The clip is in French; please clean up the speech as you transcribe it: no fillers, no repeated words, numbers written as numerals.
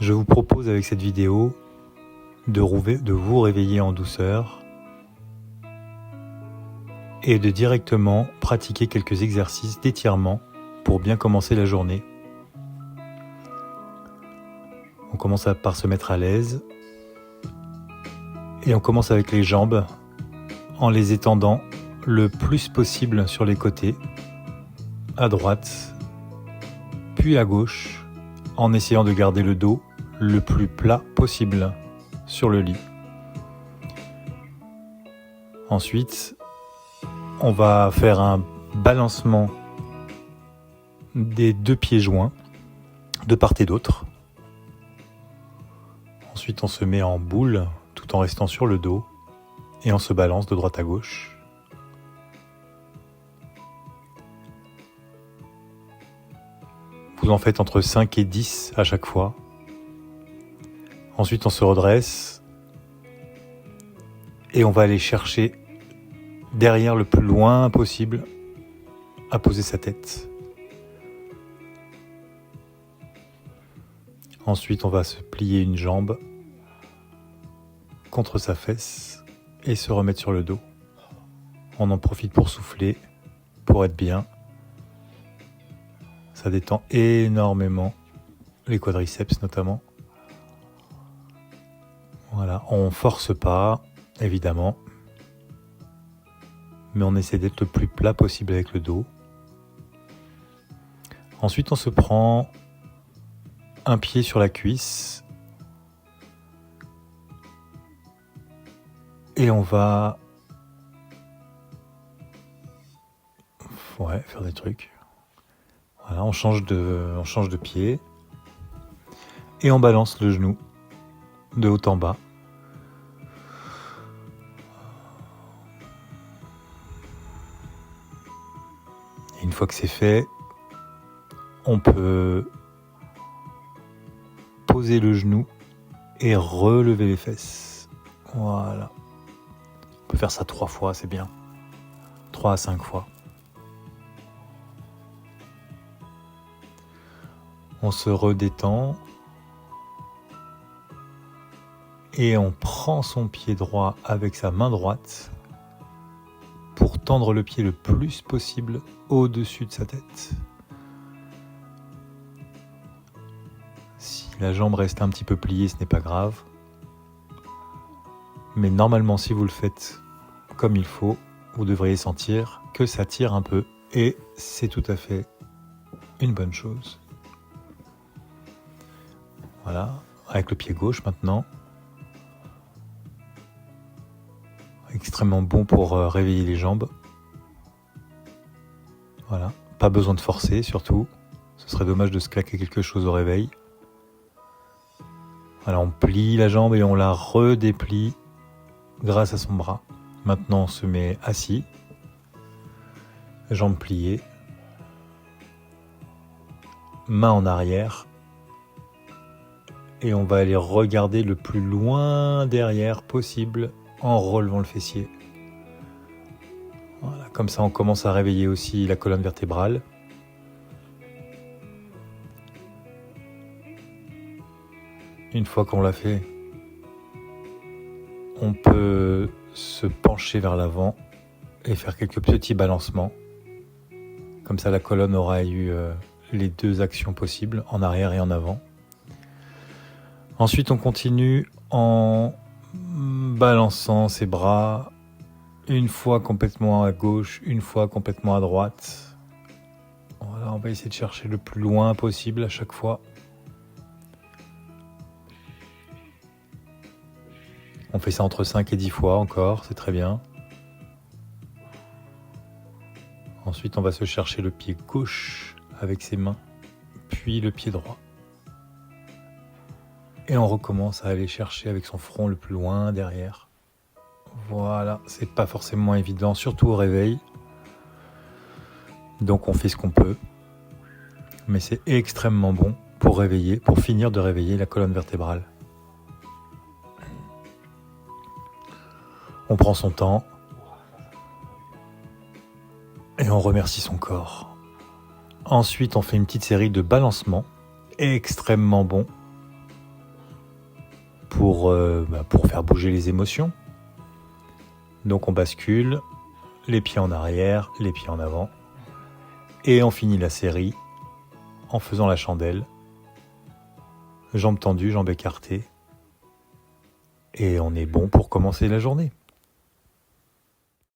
Je vous propose avec cette vidéo de vous réveiller en douceur et de directement pratiquer quelques exercices d'étirement pour bien commencer la journée. On commence par se mettre à l'aise et on commence avec les jambes en les étendant le plus possible sur les côtés, à droite, puis à gauche, en essayant de garder le dos le plus plat possible sur le lit. Ensuite, on va faire un balancement des deux pieds joints, de part et d'autre. Ensuite, on se met en boule tout en restant sur le dos et on se balance de droite à gauche. Vous en faites entre 5 et 10 à chaque fois. Ensuite, on se redresse et on va aller chercher derrière le plus loin possible à poser sa tête. Ensuite, on va se plier une jambe contre sa fesse et se remettre sur le dos. On en profite pour souffler, pour être bien. Ça détend énormément les quadriceps notamment. Voilà, on force pas, évidemment, mais on essaie d'être le plus plat possible avec le dos. Ensuite, on se prend un pied sur la cuisse et on va faire des trucs. Voilà, on change de pied et on balance le genou de haut en bas. Et une fois que c'est fait, on peut poser le genou et relever les fesses. Voilà. On peut faire ça 3 fois, c'est bien. 3 à 5 fois. On se redétend et on prend son pied droit avec sa main droite pour tendre le pied le plus possible au-dessus de sa tête. Si la jambe reste un petit peu pliée, ce n'est pas grave. Mais normalement, si vous le faites comme il faut, vous devriez sentir que ça tire un peu et c'est tout à fait une bonne chose. Voilà, avec le pied gauche maintenant. Extrêmement bon pour réveiller les jambes. Voilà, pas besoin de forcer surtout. Ce serait dommage de se claquer quelque chose au réveil. Voilà, on plie la jambe et on la redéplie grâce à son bras. Maintenant on se met assis, jambes pliées, main en arrière. Et on va aller regarder le plus loin derrière possible en relevant le fessier. Voilà, comme ça on commence à réveiller aussi la colonne vertébrale. Une fois qu'on l'a fait, on peut se pencher vers l'avant et faire quelques petits balancements. Comme ça la colonne aura eu les deux actions possibles, en arrière et en avant. Ensuite, on continue en balançant ses bras, une fois complètement à gauche, une fois complètement à droite. Voilà, on va essayer de chercher le plus loin possible à chaque fois. On fait ça entre 5 et 10 fois encore, c'est très bien. Ensuite, on va se chercher le pied gauche avec ses mains, puis le pied droit. Et on recommence à aller chercher avec son front le plus loin derrière. Voilà, c'est pas forcément évident, surtout au réveil. Donc on fait ce qu'on peut. Mais c'est extrêmement bon pour finir de réveiller la colonne vertébrale. On prend son temps et on remercie son corps. Ensuite, on fait une petite série de balancements extrêmement bons pour faire bouger les émotions. Donc on bascule, les pieds en arrière, les pieds en avant. Et on finit la série en faisant la chandelle. Jambes tendues, jambes écartées. Et on est bon pour commencer la journée.